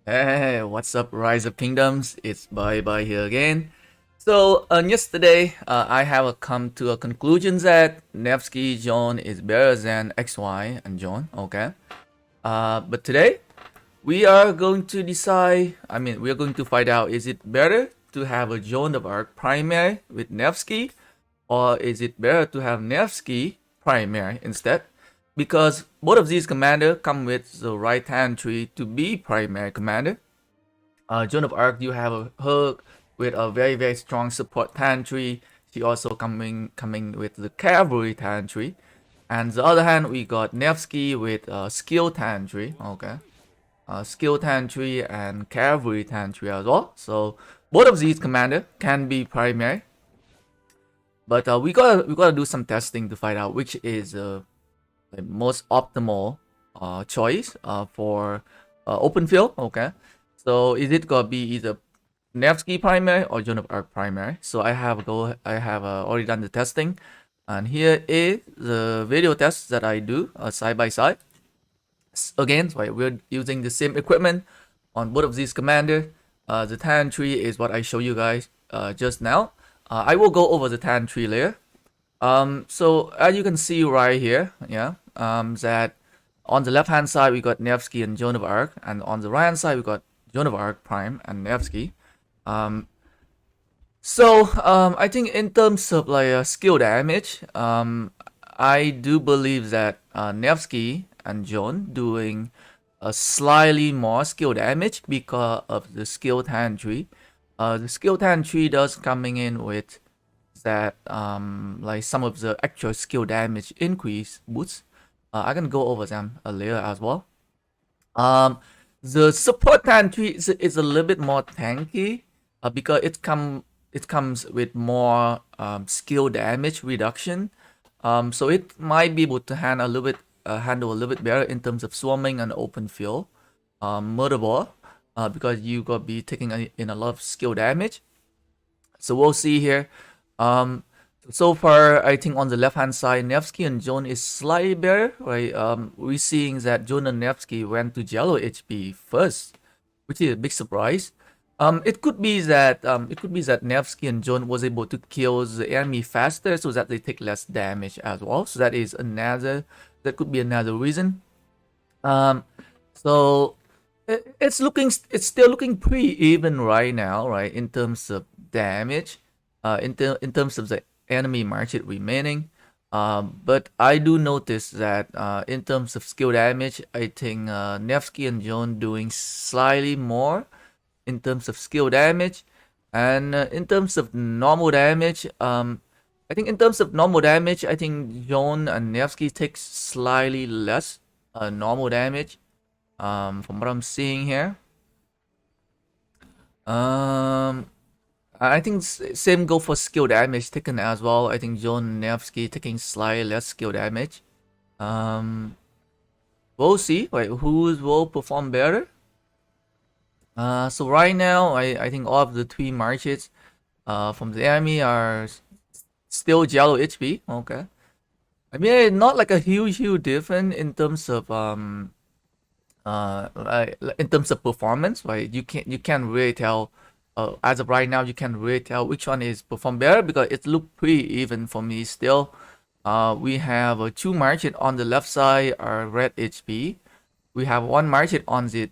Hey, what's up, Rise of Kingdoms? It's Bye here again. So, yesterday, I have come to a conclusion that Nevsky John is better than XY and John, okay? But today, we are going to decide, we are going to find out, is it better to have a Joan of Arc primary with Nevsky, or is it better to have Nevsky primary instead? Because both of these commanders come with the right hand tree to be primary commander. Joan of Arc, you have a hook with a very strong support hand tree. She also coming with the cavalry hand tree. And the other hand, we got Nevsky with skill hand tree. Okay, skill hand tree and cavalry hand tree as well. So both of these commander can be primary, but we gotta do some testing to find out which is the most optimal choice for open field. Okay, so is it gonna be either Nevsky primary or Joan of Arc primary? So I have already done the testing, and here is the video test that I do side by side. Again, right, we're using the same equipment on both of these commander. The tan tree is what I show you guys just now. I will go over the tan tree layer. So as you can see right here, yeah, that on the left hand side we got Nevsky and Joan of Arc, and on the right hand side we got Joan of Arc Prime and Nevsky. I think in terms of like skill damage, I do believe that Nevsky and Joan doing a slightly more skill damage because of the skill hand tree. The skill hand tree does coming in with that like some of the actual skill damage increase boosts. I can go over them later as well. Um, the support tree is a little bit more tanky because it comes with more skill damage reduction. So it might be able to handle a little bit better in terms of swarming and open field, murder ball, because you got be taking in a lot of skill damage. So we'll see here. So far, I think on the left hand side, Nevsky and Joan is slightly better, right? We're seeing that Joan and Nevsky went to yellow HP first, which is a big surprise. It could be that Nevsky and Joan was able to kill the enemy faster, so that they take less damage as well. So that could be another reason. Um, so it's still looking pretty even right now, right? In terms of damage, in terms of the enemy market remaining. But I do notice that in terms of skill damage, I think Nevsky and Joan doing slightly more in terms of skill damage, and in terms of normal damage, I think in terms of normal damage, I think Joan and Nevsky take slightly less normal damage. From what I'm seeing here. Um, I think same go for skill damage taken as well. I think Joan Nevsky taking slightly less skill damage. Um, we'll see. Wait, who will perform better? So right now, I think all of the three marches from the enemy are still yellow HP. Okay. I mean, not like a huge difference in terms of like in terms of performance, right? You can't really tell. As of right now, you can't really tell which one is perform better because it looked pretty even for me still. We have two market on the left side are red HP. We have one market on the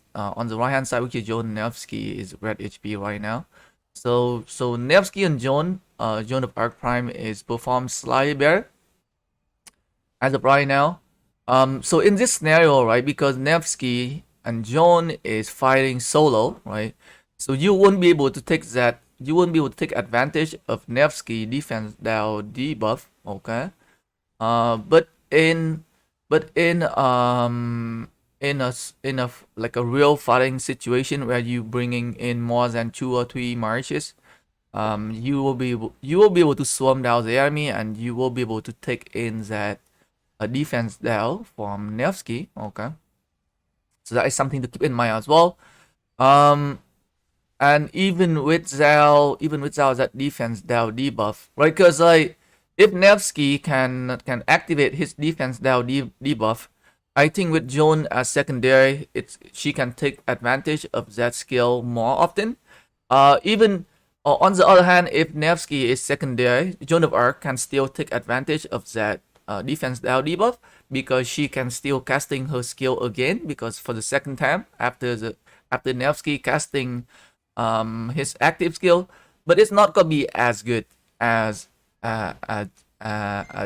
right hand side, which is Joan Nevsky is red HP right now. So Nevsky and Joan of Arc Prime is performed slightly better as of right now. So in this scenario, right, because Nevsky and Joan is fighting solo, right? So you won't be able to take that. You won't be able to take advantage of Nevsky defense down debuff, okay? But in a like a real fighting situation where you bringing in more than 2 or 3 marches, you will be able to swarm down the enemy, and you will be able to take in that a defense down from Nevsky. Okay, so that is something to keep in mind as well. And even without that defense down debuff, right? Because like if Nevsky can activate his defense down debuff, I think with Joan as secondary, she can take advantage of that skill more often. Even on the other hand, if Nevsky is secondary, Joan of Arc can still take advantage of that defense down debuff because she can still casting her skill again because for the second time after Nevsky casting his active skill, but it's not gonna be as good as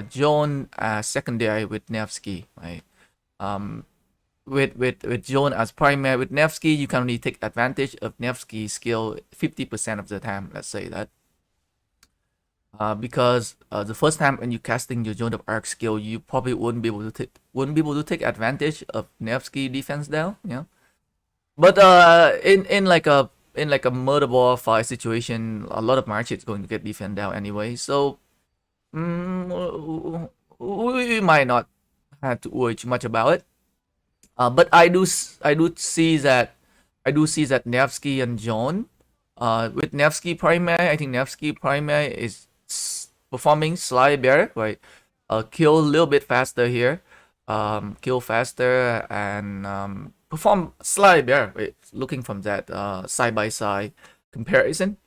Joan secondary with Nevsky, right? Um, with Joan as primary with Nevsky, you can only take advantage of Nevsky's skill 50% of the time. Let's say that. Because the first time when you casting your Joan of Arc skill, you probably wouldn't be able to take advantage of Nevsky defense down, you know. But in like a murder ball fight situation, a lot of March is going to get defense down anyway. So we might not have to worry too much about it. But I do see that Nevsky and Joan. With Nevsky primary, I think Nevsky primary is performing slightly better, right? Kill a little bit faster here, kill faster and perform slightly better. Right? Looking from that side by side comparison.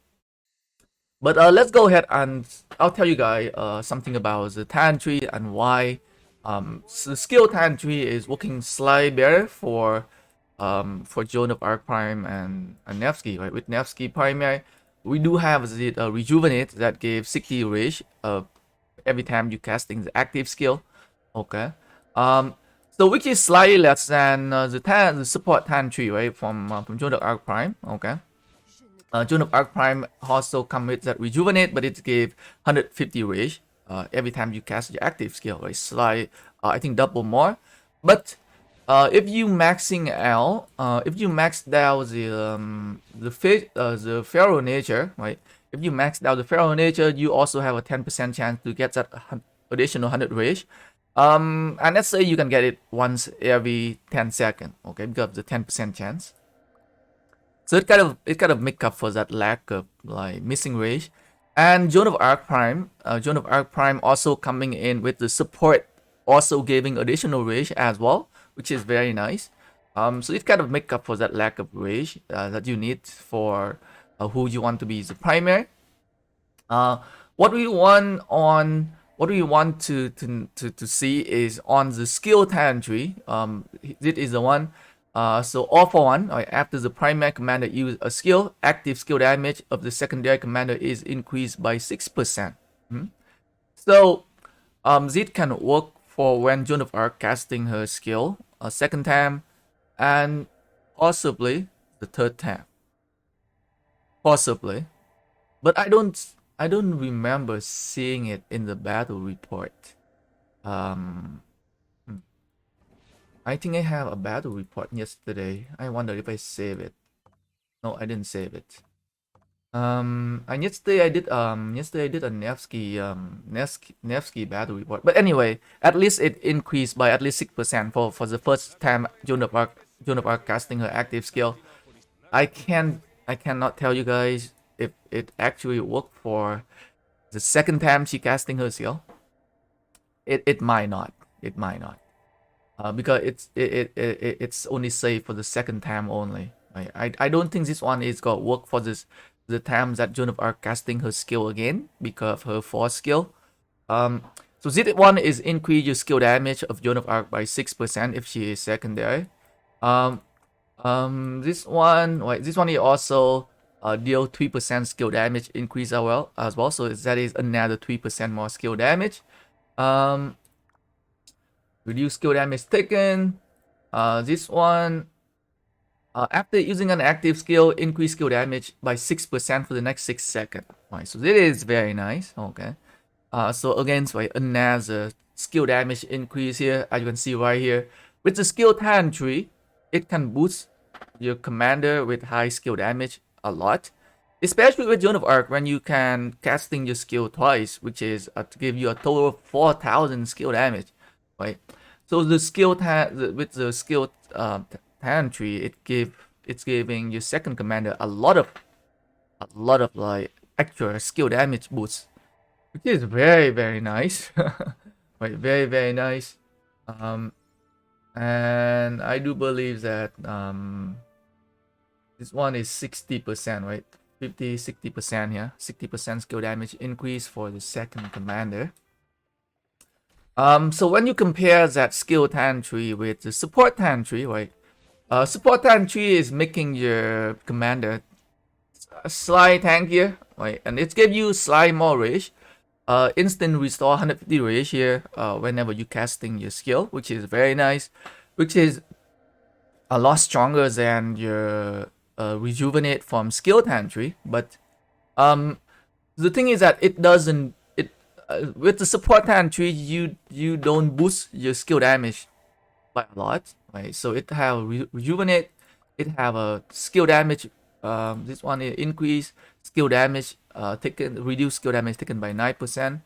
But let's go ahead and I'll tell you guys something about the talent tree and why the skill talent tree is working slightly better for Joan of Arc Prime and Nevsky, right? With Nevsky primary, we do have the Rejuvenate that gave 60 rage every time you casting the active skill. Okay. So which is slightly less than the support talent tree, right? From Joan of Arc Prime. Okay. Joan of Arc Prime also come with that Rejuvenate, but it gave 150 rage every time you cast your active skill, right? Slight, I think double more. But if you maxing out, if you maxed out the Pharaoh nature, right? If you maxed out the Pharaoh nature, you also have a 10% chance to get that additional 100 rage. And let's say you can get it once every 10 seconds, okay? Because of the 10% chance. So it kind of make up for that lack of like missing rage. And Joan of Arc Prime also coming in with the support, also giving additional rage as well, which is very nice. So it kind of make up for that lack of rage that you need for who you want to be the primary. Uh, what we want on what we want to see is on the skill talent tree. It is the one. So all for one, after the primary commander use a skill, active skill damage of the secondary commander is increased by 6%. So this can work for when Joan of Arc casting her skill a second time and possibly the third time. Possibly. But I don't remember seeing it in the battle report. Um I think I have a battle report yesterday. I wonder if I save it. No, I didn't save it. And yesterday I did a Nevsky battle report. But anyway, at least it increased by at least 6% for the first time Joan of Arc casting her active skill. I cannot tell you guys if it actually worked for the second time she casting her skill. It might not. It might not. Because it's only safe for the second time only. I don't think this one is gonna work for the time that Joan of Arc casting her skill again because of her force skill. So this one is increase your skill damage of Joan of Arc by 6% if she is secondary. Um, this one is also deal 3% skill damage increase as well. So that is another 3% more skill damage. Reduce skill damage taken. This one, after using an active skill, increase skill damage by 6% for the next 6 seconds. Right, so this is very nice. Okay. So again, another skill damage increase here, as you can see right here. With the skill talent tree, it can boost your commander with high skill damage a lot. Especially with Joan of Arc when you can casting your skill twice, which is to give you a total of 4,000 skill damage. Right. So the with the skill talent tree, it's giving your second commander a lot of like extra skill damage boosts, which is very very nice. Right, very very nice. And I do believe that this one is 60%, right? 60% here. 60% skill damage increase for the second commander. So when you compare that skill talent tree with the support talent tree, right? Support talent tree is making your commander a slight tankier, right? And it gives you slight more rage. Instant restore 150 rage here whenever you casting your skill, which is very nice, which is a lot stronger than your rejuvenate from skill talent tree. But the thing is that it doesn't with the support talent tree you don't boost your skill damage by a lot, right? So it have rejuvenate, it have a skill damage. This one is increase skill damage taken, reduce skill damage taken by 9%.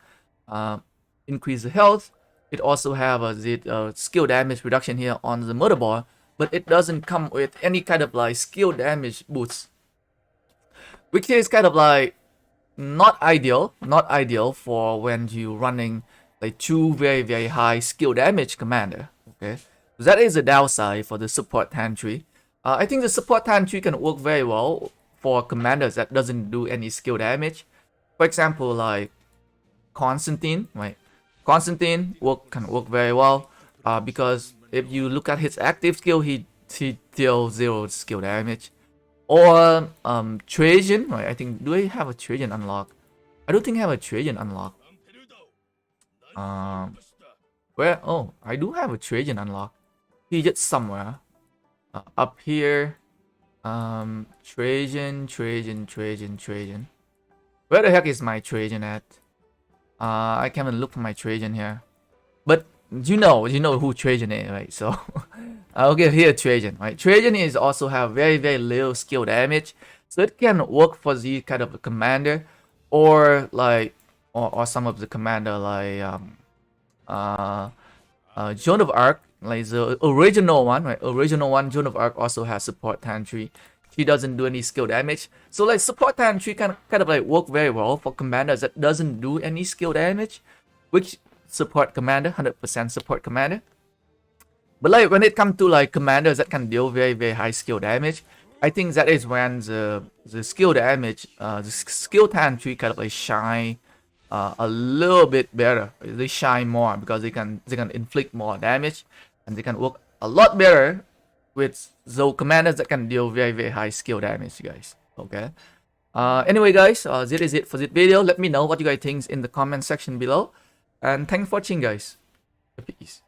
Increase the health. It also have a skill damage reduction here on the motherboard, but it doesn't come with any kind of like skill damage boost, which is kind of like not ideal for when you running like two very high skill damage commander. Okay, so that is the downside for the support talent tree. I think the support talent tree can work very well for commanders that doesn't do any skill damage. For example, like Constantine, right? Constantine can work very well because if you look at his active skill, he deals 0 skill damage. Or Trajan, right? I think, do I have a Trajan unlock? I don't think I have a Trajan unlock. Where? Oh, I do have a Trajan unlock. He's just somewhere. Up here. Trajan. Where the heck is my Trajan at? I can't even look for my Trajan here. But you know who Trajan is, right? So I'll give here Trajan, right? Trajan is also have very little skill damage, so it can work for the kind of a commander, or like or some of the commander like Joan of Arc, like the original one, right? Original one, Joan of Arc also has support talent tree. She doesn't do any skill damage, so like support talent tree kind of like work very well for commanders that doesn't do any skill damage, which support commander, 100% support commander. But like when it comes to like commanders that can deal very high skill damage, I think that is when the skill damage, the skill talent tree kind of like shine a little bit better. They shine more because they can inflict more damage, and they can work a lot better with those commanders that can deal very high skill damage, guys. Okay. Anyway, guys, that is it for this video. Let me know what you guys think in the comment section below, and thanks for watching, guys. Peace.